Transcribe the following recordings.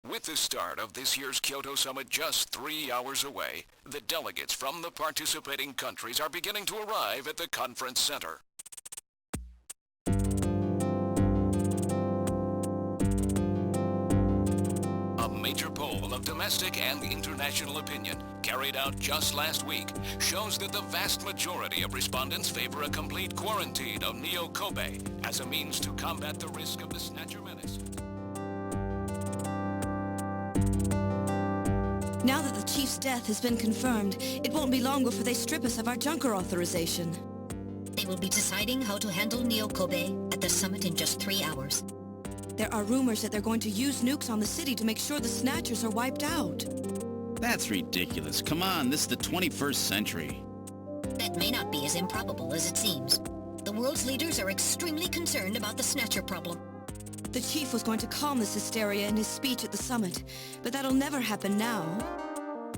With the start of this year's Kyoto Summit just 3 hours away, the delegates from the participating countries are beginning to arrive at the conference center. A major poll of domestic and international opinion, carried out just last week, shows that the vast majority of respondents favor a complete quarantine of Neo Kobe as a means to combat the risk of the Snatcher menace. Now that the Chief's death has been confirmed, it won't be long before they strip us of our junker authorization. They will be deciding how to handle Neo Kobe at the summit in just 3 hours. There are rumors that they're going to use nukes on the city to make sure the Snatchers are wiped out. That's ridiculous. Come on, this is the 21st century. That may not be as improbable as it seems. The world's leaders are extremely concerned about the Snatcher problem. The Chief was going to calm this hysteria in his speech at the summit, but that'll never happen now.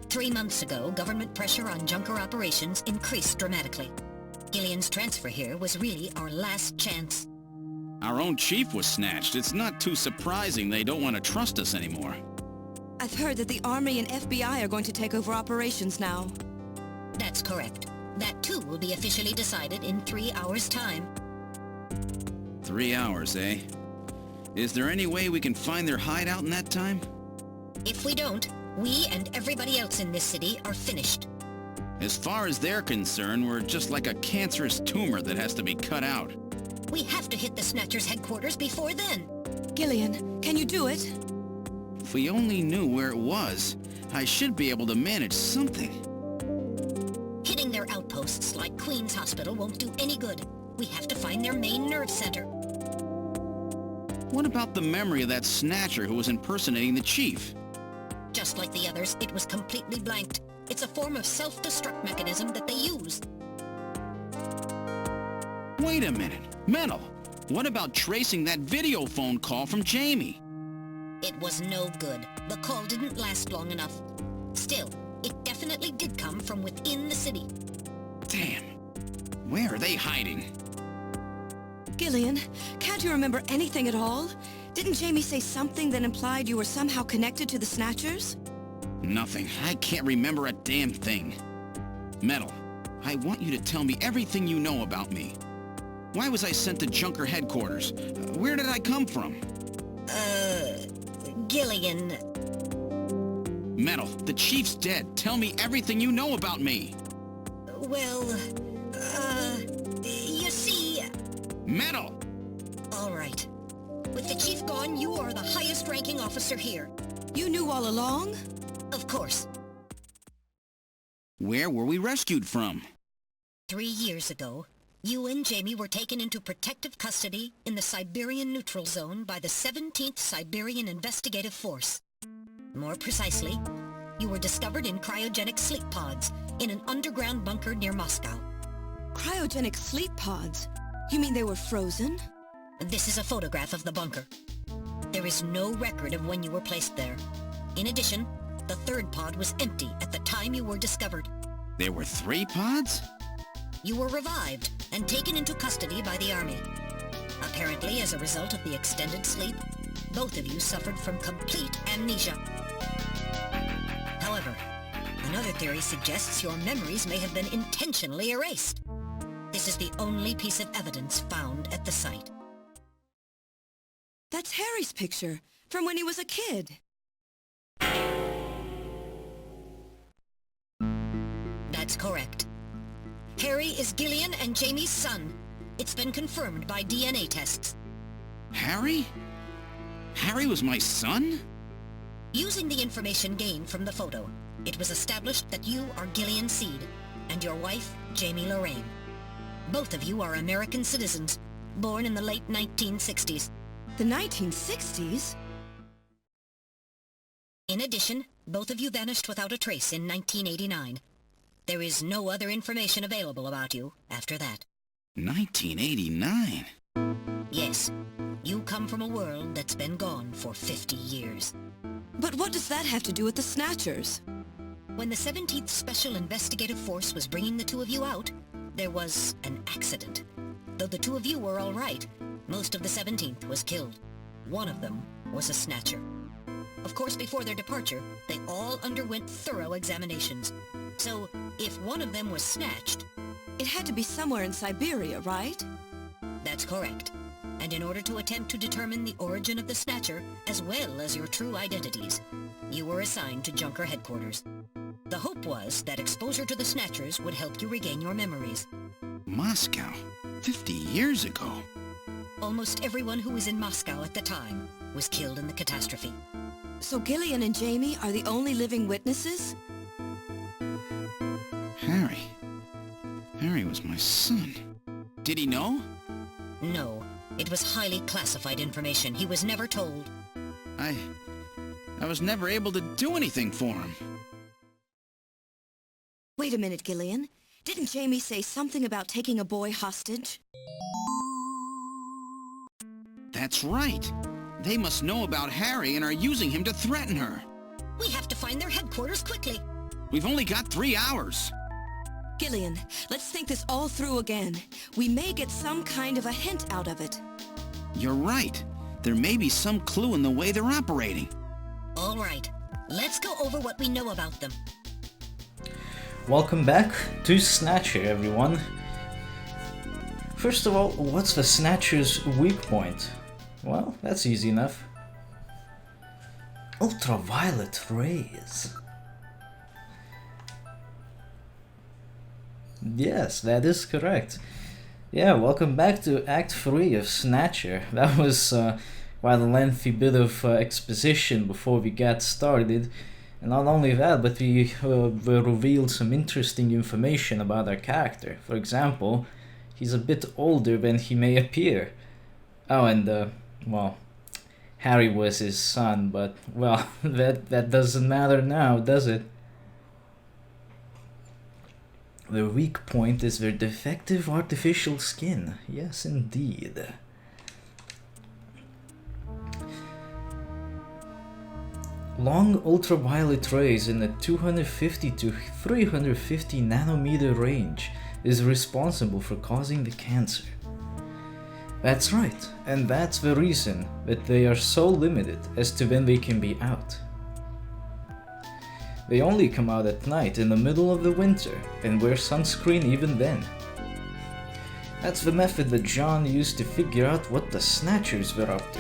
3 months ago, government pressure on junker operations increased dramatically. Gillian's transfer here was really our last chance. Our own chief was snatched. It's not too surprising they don't want to trust us anymore. I've heard that the Army and FBI are going to take over operations now. That's correct. That too will be officially decided in 3 hours' time. 3 hours, eh? Is there any way we can find their hideout in that time? If we don't, we and everybody else in this city are finished. As far as they're concerned, we're just like a cancerous tumor that has to be cut out. We have to hit the Snatchers' headquarters before then. Gillian, can you do it? If we only knew where it was, I should be able to manage something. Hitting their outposts like Queen's Hospital won't do any good. We have to find their main nerve center. What about the memory of that Snatcher who was impersonating the chief? Just like the others, it was completely blanked. It's a form of self-destruct mechanism that they use. Wait a minute. Metal, what about tracing that video phone call from Jamie? It was no good. The call didn't last long enough. Still, it definitely did come from within the city. Damn. Where are they hiding? Gillian, can't you remember anything at all? Didn't Jamie say something that implied you were somehow connected to the Snatchers? Nothing. I can't remember a damn thing. Metal, I want you to tell me everything you know about me. Why was I sent to Junker headquarters? Where did I come from? Gillian... Metal, the chief's dead. Tell me everything you know about me. Well, you see... Metal! All right. With the chief gone, you are the highest-ranking officer here. You knew all along? Of course. Where were we rescued from? 3 years ago, you and Jamie were taken into protective custody in the Siberian Neutral Zone by the 17th Siberian Investigative Force. More precisely, you were discovered in cryogenic sleep pods in an underground bunker near Moscow. Cryogenic sleep pods? You mean they were frozen? This is a photograph of the bunker. There is no record of when you were placed there. In addition, the third pod was empty at the time you were discovered. There were 3 pods? You were revived and taken into custody by the Army. Apparently, as a result of the extended sleep, both of you suffered from complete amnesia. However, another theory suggests your memories may have been intentionally erased. This is the only piece of evidence found at the site. That's Harry's picture, from when he was a kid. That's correct. Harry is Gillian and Jamie's son. It's been confirmed by DNA tests. Harry? Harry was my son? Using the information gained from the photo, it was established that you are Gillian Seed and your wife, Jamie Lorraine. Both of you are American citizens, born in the late 1960s. The 1960s? In addition, both of you vanished without a trace in 1989. There is no other information available about you after that. 1989? Yes, you come from a world that's been gone for 50 years. But what does that have to do with the Snatchers? When the 17th Special Investigative Force was bringing the two of you out, there was an accident. Though the two of you were all right, most of the 17th was killed. One of them was a Snatcher. Of course, before their departure, they all underwent thorough examinations. So, if one of them was snatched... It had to be somewhere in Siberia, right? That's correct. And in order to attempt to determine the origin of the Snatcher, as well as your true identities, you were assigned to Junker headquarters. The hope was that exposure to the Snatchers would help you regain your memories. Moscow? 50 years ago? Almost everyone who was in Moscow at the time was killed in the catastrophe. So Gillian and Jamie are the only living witnesses? Harry. Harry was my son. Did he know? No. It was highly classified information. He was never told. I was never able to do anything for him. Wait a minute, Gillian. Didn't Jamie say something about taking a boy hostage? That's right. They must know about Harry and are using him to threaten her. We have to find their headquarters quickly. We've only got 3 hours. Gillian, let's think this all through again. We may get some kind of a hint out of it. You're right. There may be some clue in the way they're operating. All right. Let's go over what we know about them. Welcome back to Snatcher, everyone. First of all, what's the Snatcher's weak point? Well, that's easy enough. Ultraviolet rays. Yes, that is correct. Yeah, welcome back to Act 3 of Snatcher. That was quite a lengthy bit of exposition before we got started. And not only that, but we revealed some interesting information about our character. For example, he's a bit older than he may appear. Oh, and well, Harry was his son, but, well, that doesn't matter now, does it? Their weak point is their defective artificial skin. Yes, indeed. Long ultraviolet rays in the 250 to 350 nanometer range is responsible for causing the cancer. That's right, and that's the reason that they are so limited as to when they can be out. They only come out at night in the middle of the winter and wear sunscreen even then. That's the method that John used to figure out what the Snatchers were up to.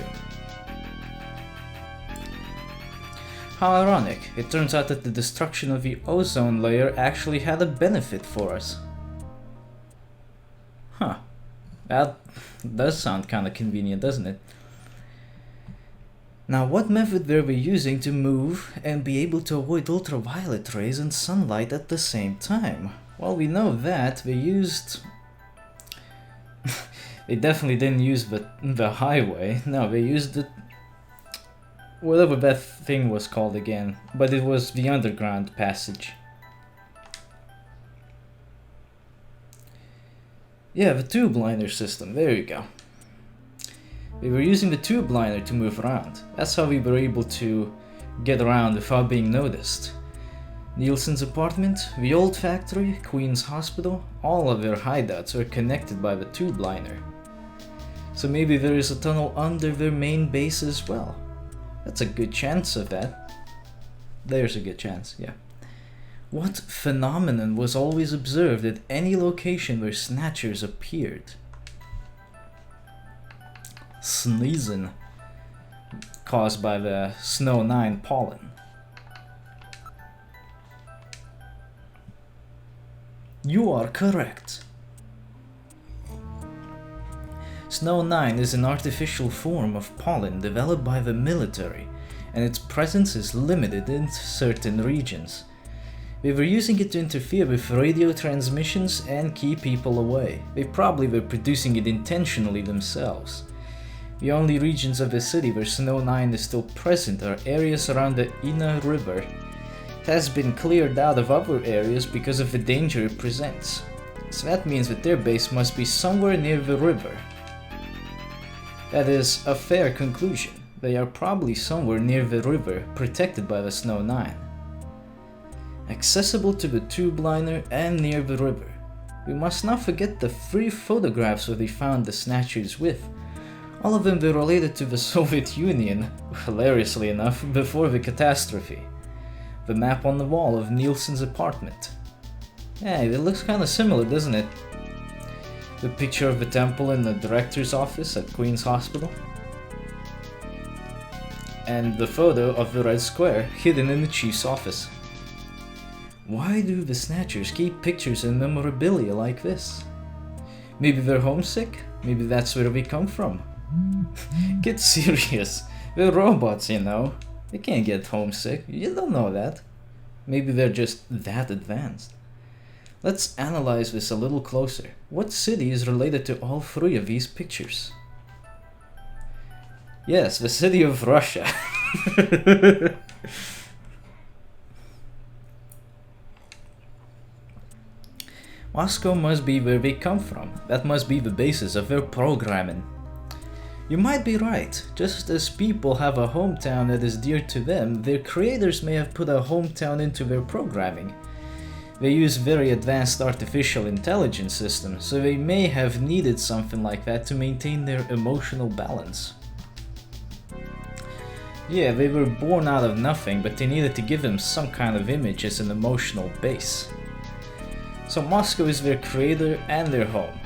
How ironic, it turns out that the destruction of the ozone layer actually had a benefit for us. Huh. That does sound kinda convenient, doesn't it? Now, what method were we using to move and be able to avoid ultraviolet rays and sunlight at the same time? Well, we know that they used... they definitely didn't use the highway. No, they used the... whatever that thing was called again, but it was the underground passage. Yeah, the tube liner system, there you go. We were using the tube liner to move around. That's how we were able to get around without being noticed. Nielsen's apartment, the old factory, Queen's Hospital, all of their hideouts are connected by the tube liner. So maybe there is a tunnel under their main base as well. That's a good chance of that. There's a good chance, yeah. What phenomenon was always observed at any location where Snatchers appeared? Sneezing, caused by the Snow 9 pollen. You are correct. Snow 9 is an artificial form of pollen developed by the military, and its presence is limited in certain regions. They were using it to interfere with radio transmissions and keep people away. They probably were producing it intentionally themselves. The only regions of the city where Snow 9 is still present are areas around the Ina River. It has been cleared out of other areas because of the danger it presents. So that means that their base must be somewhere near the river. That is a fair conclusion. They are probably somewhere near the river, protected by the Snow 9. Accessible to the tube liner and near the river. We must not forget the 3 photographs that they found the Snatchers with. All of them were related to the Soviet Union, hilariously enough, before the catastrophe. The map on the wall of Nielsen's apartment. Yeah, it looks kinda similar, doesn't it? The picture of the temple in the director's office at Queen's Hospital. And the photo of the Red Square hidden in the chief's office. Why do the Snatchers keep pictures and memorabilia like this? Maybe they're homesick? Maybe that's where we come from? Get serious. They're robots, you know. They can't get homesick. You don't know that. Maybe they're just that advanced. Let's analyze this a little closer. What city is related to all three of these pictures? Yes, the city of Russia. Moscow must be where they come from. That must be the basis of their programming. You might be right. Just as people have a hometown that is dear to them, their creators may have put a hometown into their programming. They use very advanced artificial intelligence systems, so they may have needed something like that to maintain their emotional balance. Yeah, they were born out of nothing, but they needed to give them some kind of image as an emotional base. So Moscow is their creator and their home,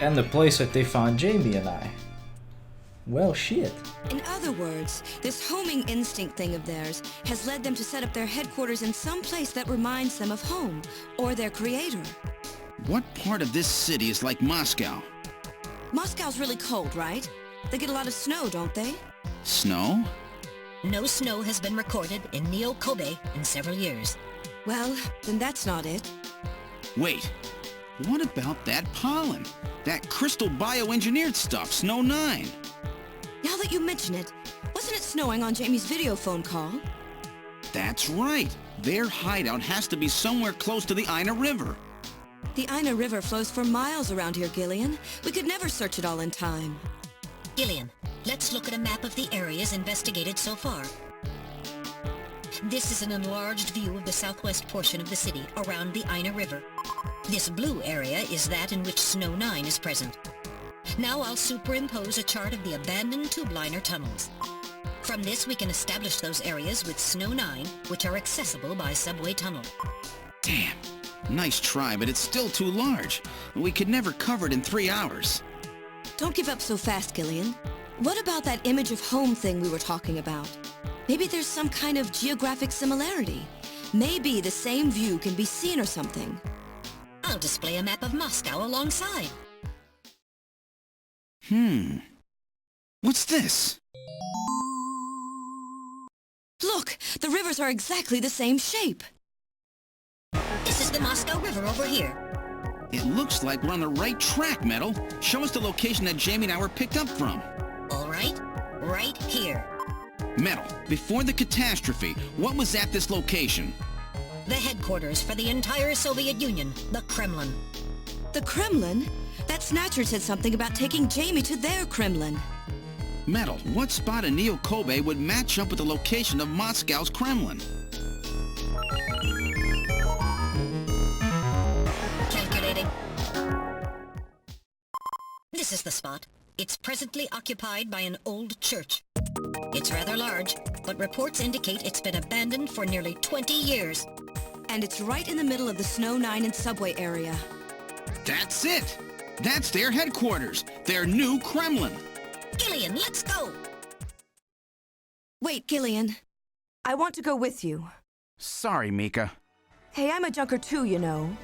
and the place that they found Jamie and I. Well, shit. In other words, this homing instinct thing of theirs has led them to set up their headquarters in some place that reminds them of home, or their creator. What part of this city is like Moscow? Moscow's really cold, right? They get a lot of snow, don't they? Snow? No snow has been recorded in Neo-Kobe in several years. Well, then that's not it. Wait, what about that pollen? That crystal bioengineered stuff, Snow 9? Now that you mention it, wasn't it snowing on Jamie's video phone call? That's right. Their hideout has to be somewhere close to the Ina River. The Ina River flows for miles around here, Gillian. We could never search it all in time. Gillian, let's look at a map of the areas investigated so far. This is an enlarged view of the southwest portion of the city around the Ina River. This blue area is that in which Snow 9 is present. Now I'll superimpose a chart of the abandoned tube liner tunnels. From this we can establish those areas with Snow 9, which are accessible by subway tunnel. Damn. Nice try, but it's still too large. We could never cover it in 3 hours. Don't give up so fast, Gillian. What about that image of home thing we were talking about? Maybe there's some kind of geographic similarity. Maybe the same view can be seen or something. I'll display a map of Moscow alongside. What's this? Look! The rivers are exactly the same shape! This is the Moscow River over here. It looks like we're on the right track, Metal. Show us the location that Jamie and I were picked up from. All right, right here. Metal, before the catastrophe, what was at this location? The headquarters for the entire Soviet Union, the Kremlin. The Kremlin? That Snatcher said something about taking Jamie to their Kremlin. Metal, what spot in Neo-Kobe would match up with the location of Moscow's Kremlin? Calculating. This is the spot. It's presently occupied by an old church. It's rather large, but reports indicate it's been abandoned for nearly 20 years. And it's right in the middle of the Snow 9 and subway area. That's it! That's their headquarters, their new Kremlin. Gillian, let's go! Wait, Gillian. I want to go with you. Sorry, Mika. Hey, I'm a junker too, you know.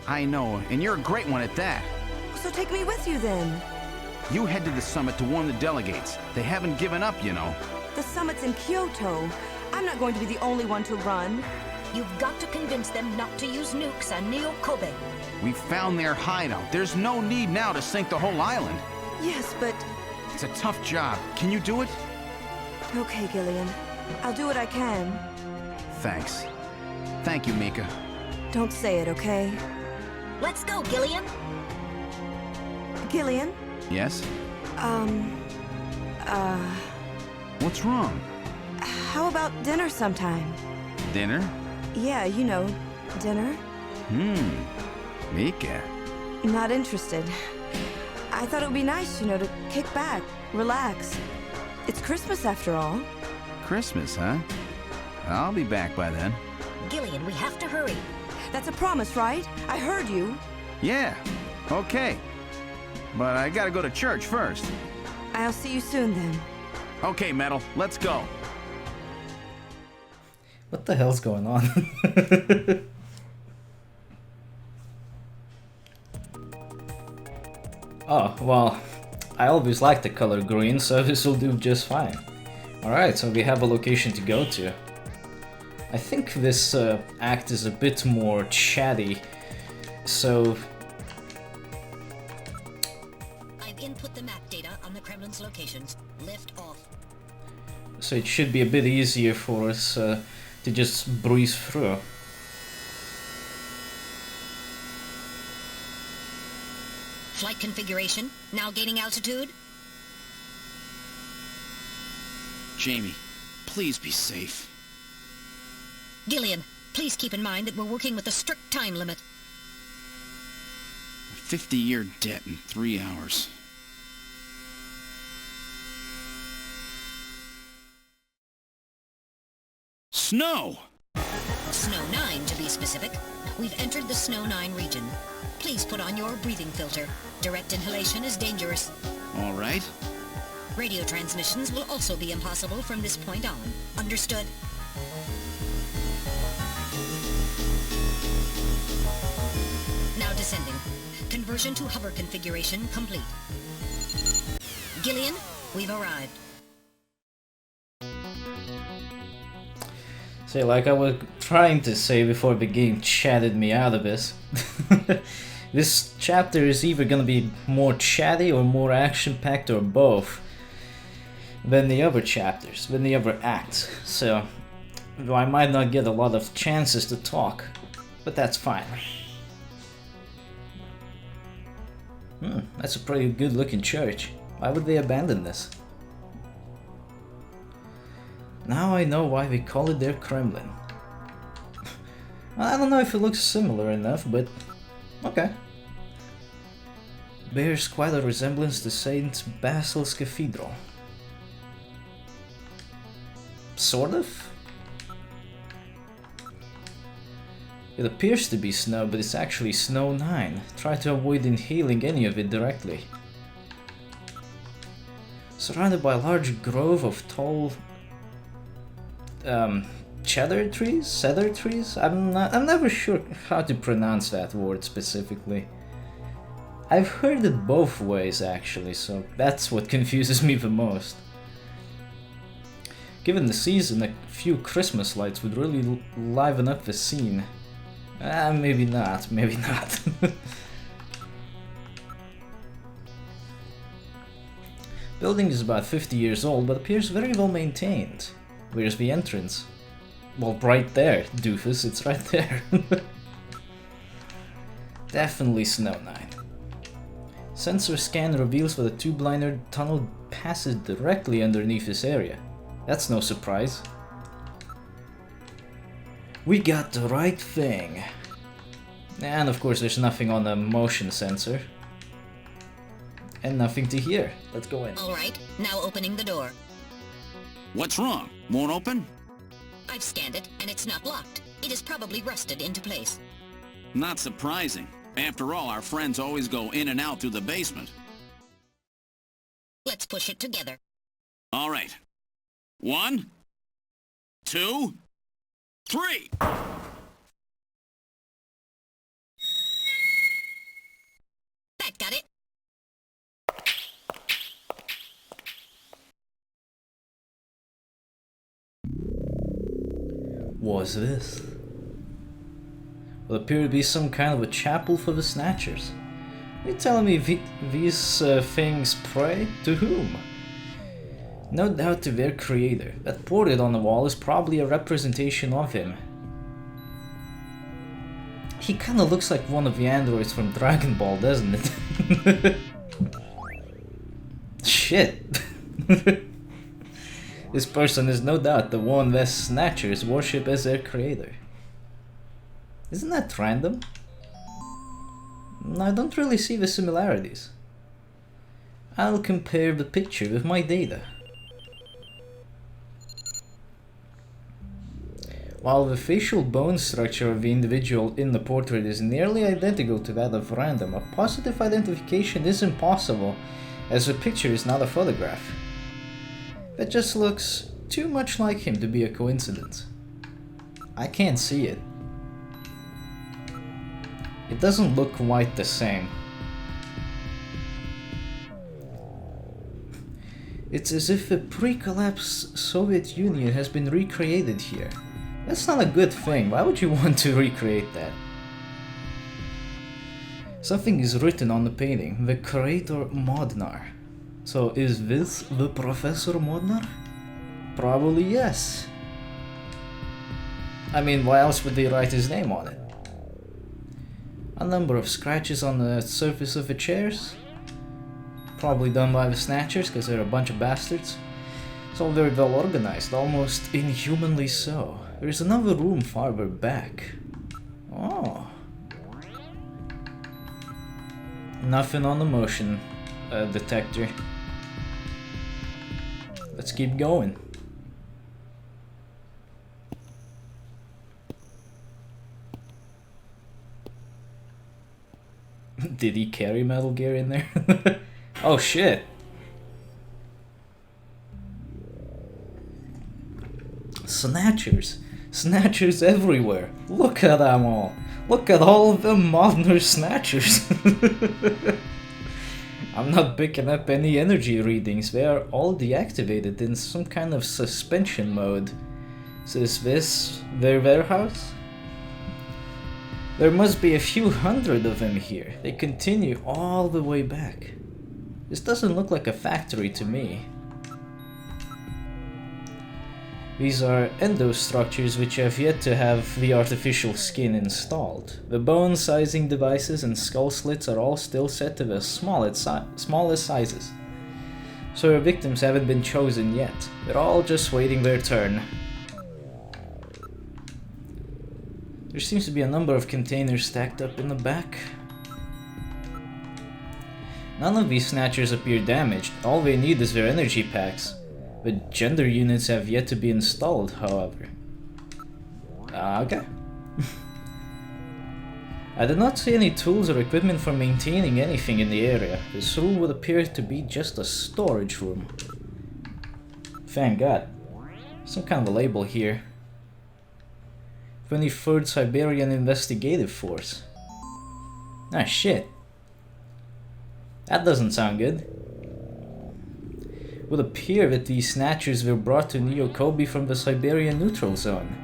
I know, and you're a great one at that. So take me with you then. You head to the summit to warn the delegates. They haven't given up, you know. The summit's in Kyoto. I'm not going to be the only one to run. You've got to convince them not to use nukes on Neo-Kobe. We found their hideout. There's no need now to sink the whole island. Yes, but... It's a tough job. Can you do it? Okay, Gillian. I'll do what I can. Thanks. Thank you, Mika. Don't say it, okay? Let's go, Gillian! Gillian? Yes? What's wrong? How about dinner sometime? Dinner? Yeah, you know, dinner. Mika. Not interested. I thought it would be nice, you know, to kick back, relax. It's Christmas after all. Christmas, huh? I'll be back by then. Gillian, we have to hurry. That's a promise, right? I heard you. Yeah, okay. But I gotta go to church first. I'll see you soon then. Okay, Metal, let's go. What the hell's going on? Oh, well, I always like the color green, so this will do just fine. Alright, so we have a location to go to. I think this act is a bit more chatty, so... I've input the map data on the Kremlin's locations. Lift off. So it should be a bit easier for us to just breeze through. Flight configuration, now gaining altitude. Jamie, please be safe. Gillian, please keep in mind that we're working with a strict time limit. A 50-year debt in 3 hours. Snow! Snow 9, to be specific. We've entered the Snow 9 region. Please put on your breathing filter. Direct inhalation is dangerous. All right. Radio transmissions will also be impossible from this point on. Understood? Now descending. Conversion to hover configuration complete. Gillian, we've arrived. So like I was trying to say before the game chatted me out of this. This chapter is either gonna be more chatty or more action-packed or both than the other chapters, than the other acts. So though I might not get a lot of chances to talk, but that's fine. That's a pretty good looking church. Why would they abandon this? Now I know why they call it their Kremlin. I don't know if it looks similar enough, but okay. Bears quite a resemblance to Saint Basil's Cathedral. Sort of? It appears to be snow, but it's actually Snow 9. Try to avoid inhaling any of it directly. Surrounded by a large grove of tall cedar trees? I'm never sure how to pronounce that word specifically. I've heard it both ways actually, so that's what confuses me the most. Given the season, a few Christmas lights would really liven up the scene. Maybe not, maybe not. Building is about 50 years old, but appears very well maintained. Where's the entrance? Well, right there, doofus, it's right there. Definitely Snow 9. Sensor scan reveals that a tube-liner tunnel passes directly underneath this area. That's no surprise. We got the right thing. And of course there's nothing on the motion sensor. And nothing to hear. Let's go in. Alright, now opening the door. What's wrong? Won't open? I've scanned it, and it's not locked. It is probably rusted into place. Not surprising. After all, our friends always go in and out through the basement. Let's push it together. All right. 1, 2, 3! That got it. What's this? Will appear to be some kind of a chapel for the Snatchers. Are you telling me these things pray? To whom? No doubt to their creator. That portrait on the wall is probably a representation of him. He kinda looks like one of the androids from Dragon Ball, doesn't it? Shit! This person is no doubt the one the Snatchers worship as their creator. Isn't that random? I don't really see the similarities. I'll compare the picture with my data. While the facial bone structure of the individual in the portrait is nearly identical to that of random, a positive identification is impossible, as the picture is not a photograph. That just looks too much like him to be a coincidence. I can't see it. It doesn't look quite the same. It's as if a pre-collapse Soviet Union has been recreated here. That's not a good thing. Why would you want to recreate that? Something is written on the painting. The creator Modnar. So is this the Professor Modnar? Probably yes. I mean, why else would they write his name on it? A number of scratches on the surface of the chairs. Probably done by the Snatchers, because they're a bunch of bastards. It's all very well organized, almost inhumanly so. There's another room farther back. Oh. Nothing on the motion detector. Let's keep going. Did he carry Metal Gear in there? Oh shit. Snatchers. Snatchers everywhere. Look at them all. Look at all of them modern Snatchers. I'm not picking up any energy readings. They are all deactivated in some kind of suspension mode. So is this their warehouse? There must be a few hundred of them here. They continue all the way back. This doesn't look like a factory to me. These are endostructures which have yet to have the artificial skin installed. The bone sizing devices and skull slits are all still set to the smallest sizes. So our victims haven't been chosen yet. They're all just waiting their turn. There seems to be a number of containers stacked up in the back. None of these Snatchers appear damaged. All they need is their energy packs. The gender units have yet to be installed, however. Okay. I did not see any tools or equipment for maintaining anything in the area. This room would appear to be just a storage room. Thank God. Some kind of a label here. 23rd Siberian Investigative Force. Ah, shit. That doesn't sound good. It would appear that these Snatchers were brought to Neo Kobe from the Siberian Neutral Zone.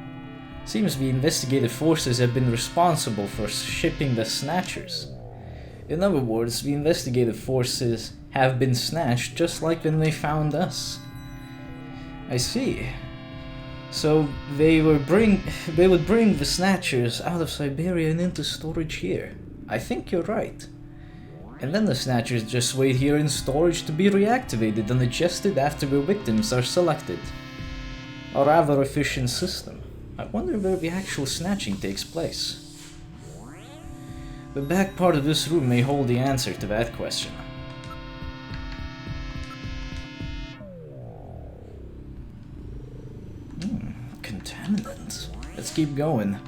Seems the investigative forces have been responsible for shipping the Snatchers. In other words, the investigative forces have been snatched just like when they found us. I see. So they would bring the Snatchers out of Siberia and into storage here. I think you're right. And then the Snatchers just wait here in storage to be reactivated and adjusted after their victims are selected. A rather efficient system. I wonder where the actual snatching takes place. The back part of this room may hold the answer to that question. Contaminants. Let's keep going.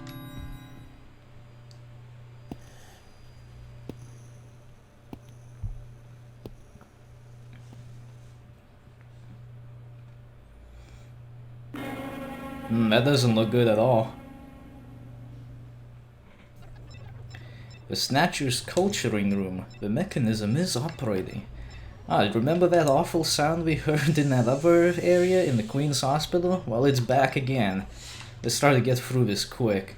That doesn't look good at all. The Snatcher's culturing room. The mechanism is operating. Remember that awful sound we heard in that other area in the Queen's Hospital? Well, it's back again. Let's try to get through this quick.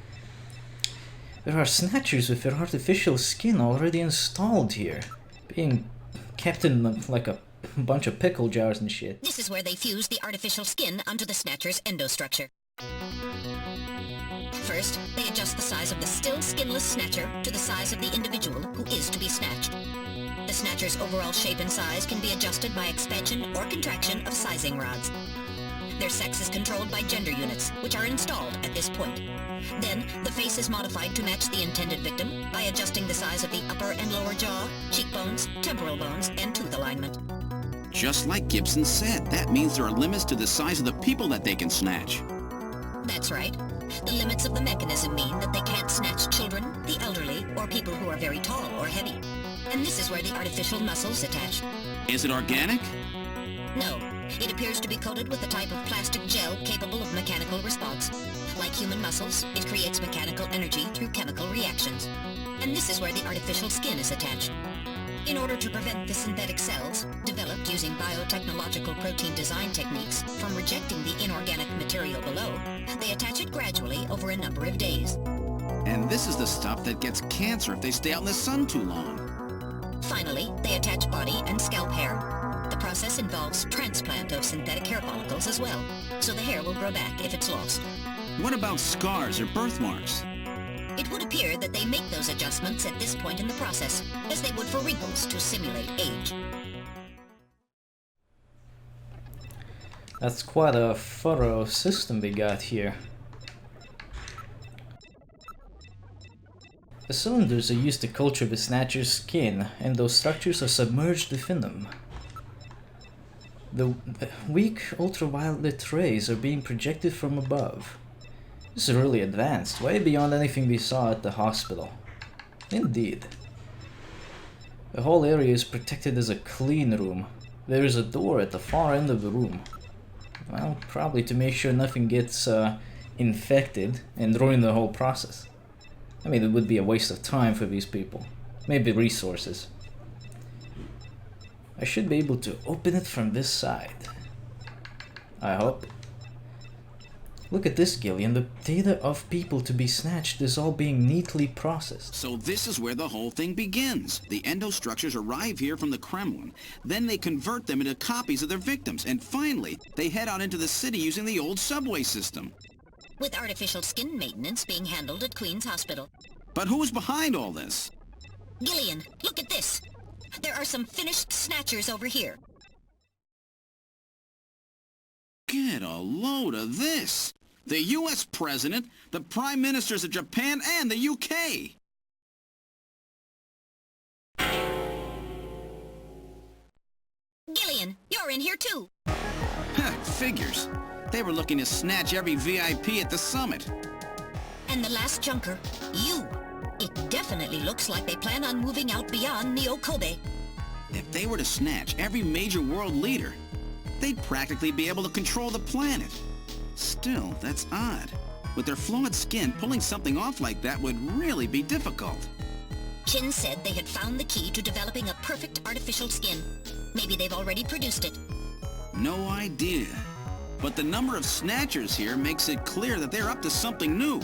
There are Snatchers with their artificial skin already installed here, being kept in like a bunch of pickle jars and shit. This is where they fuse the artificial skin onto the Snatcher's endostructure. First, they adjust the size of the still skinless Snatcher to the size of the individual who is to be snatched. The Snatcher's overall shape and size can be adjusted by expansion or contraction of sizing rods. Their sex is controlled by gender units, which are installed at this point. Then, the face is modified to match the intended victim by adjusting the size of the upper and lower jaw, cheekbones, temporal bones, and tooth alignment. Just like Gibson said, that means there are limits to the size of the people that they can snatch. That's right. The limits of the mechanism mean that they can't snatch children, the elderly, or people who are very tall or heavy. And this is where the artificial muscles attach. Is it organic? No. It appears to be coated with a type of plastic gel capable of mechanical response. Like human muscles, it creates mechanical energy through chemical reactions. And this is where the artificial skin is attached. In order to prevent the synthetic cells, developed using biotechnological protein design techniques, from rejecting the inorganic material below, they attach it gradually over a number of days. And this is the stuff that gets cancer if they stay out in the sun too long. Finally, they attach body and scalp hair. The process involves transplant of synthetic hair follicles as well, so the hair will grow back if it's lost. What about scars or birthmarks? It would appear that they make those adjustments at this point in the process, as they would for wrinkles to simulate age. That's quite a thorough system we got here. The cylinders are used to culture the Snatcher's skin, and those structures are submerged within them. The weak ultraviolet rays are being projected from above. This is really advanced, way beyond anything we saw at the hospital. Indeed. The whole area is protected as a clean room. There is a door at the far end of the room. Well, probably to make sure nothing gets infected and ruin the whole process. I mean, it would be a waste of time for these people. Maybe resources. I should be able to open it from this side. I hope. Look at this, Gillian. The data of people to be snatched is all being neatly processed. So this is where the whole thing begins. The endostructures arrive here from the Kremlin. Then they convert them into copies of their victims. And finally, they head out into the city using the old subway system. With artificial skin maintenance being handled at Queen's Hospital. But who's behind all this? Gillian, look at this. There are some finished Snatchers over here. Get a load of this. The U.S. President, the Prime Ministers of Japan, and the U.K. Gillian, you're in here too. Figures. They were looking to snatch every VIP at the summit. And the last junker, you. It definitely looks like they plan on moving out beyond Neo Kobe. If they were to snatch every major world leader, they'd practically be able to control the planet. Still, that's odd. With their flawed skin, pulling something off like that would really be difficult. Chin said they had found the key to developing a perfect artificial skin. Maybe they've already produced it. No idea. But the number of Snatchers here makes it clear that they're up to something new.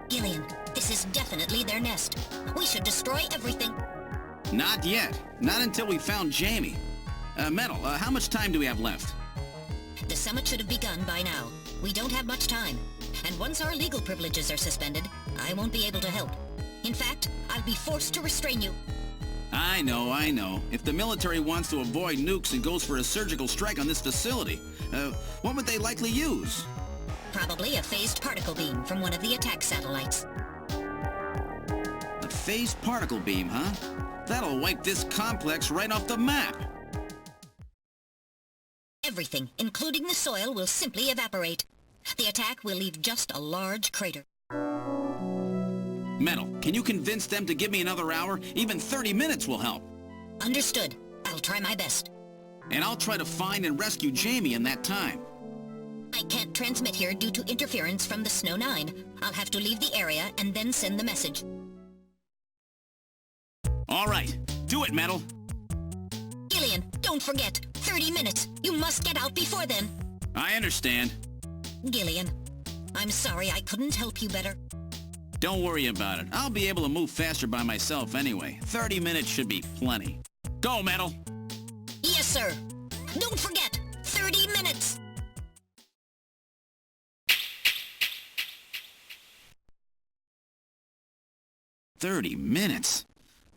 Gillian, this is definitely their nest. We should destroy everything. Not yet. Not until we found Jamie. Metal, how much time do we have left? The summit should have begun by now. We don't have much time. And once our legal privileges are suspended, I won't be able to help. In fact, I'll be forced to restrain you. I know. If the military wants to avoid nukes and goes for a surgical strike on this facility, what would they likely use? Probably a phased particle beam from one of the attack satellites. A phased particle beam, huh? That'll wipe this complex right off the map. Everything, including the soil, will simply evaporate. The attack will leave just a large crater. Metal, can you convince them to give me another hour? Even 30 minutes will help. Understood. I'll try my best. And I'll try to find and rescue Jamie in that time. I can't transmit here due to interference from the Snow 9. I'll have to leave the area and then send the message. All right. Do it, Metal. Gillian, don't forget. 30 minutes. You must get out before then. I understand. Gillian, I'm sorry I couldn't help you better. Don't worry about it. I'll be able to move faster by myself anyway. 30 minutes should be plenty. Go, Metal! Yes, sir. Don't forget, 30 minutes! "30 minutes?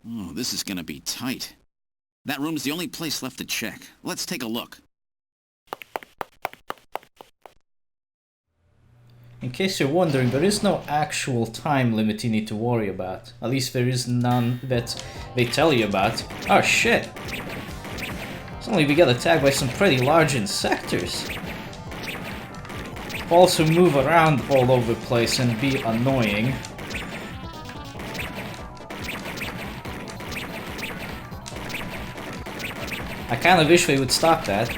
Oh, this is gonna be tight. That room's the only place left to check. Let's take a look. In case you're wondering, there is no actual time limit you need to worry about. At least there is none that they tell you about. Oh shit! Suddenly we get attacked by some pretty large insectors. Also move around all over the place and be annoying. I kinda wish they would stop that.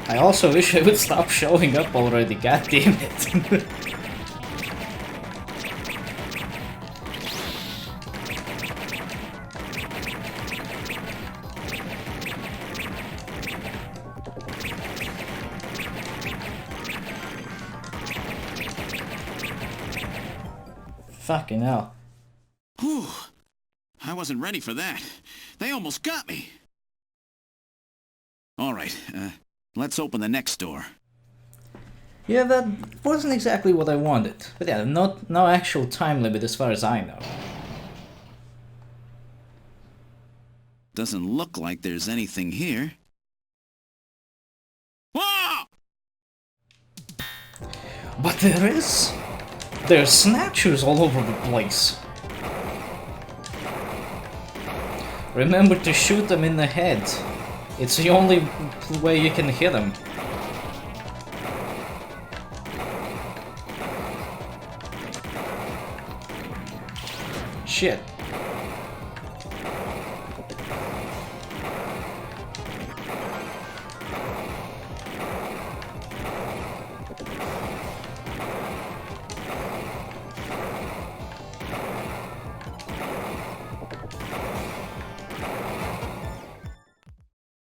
I also wish they would stop showing up already, god damn it. Fucking hell. Whew. I wasn't ready for that. They almost got me. Alright, let's open the next door. Yeah, that wasn't exactly what I wanted. But yeah, no actual time limit as far as I know. Doesn't look like there's anything here. Whoa! But there is! There's Snatchers all over the place. Remember to shoot them in the head. It's the only way you can hit them. Shit.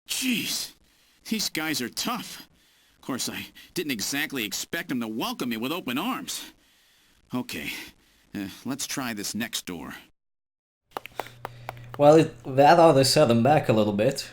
Jeez, these guys are tough. Of course, I didn't exactly expect them to welcome me with open arms. Okay, let's try this next door. Well, that ought to set them back a little bit.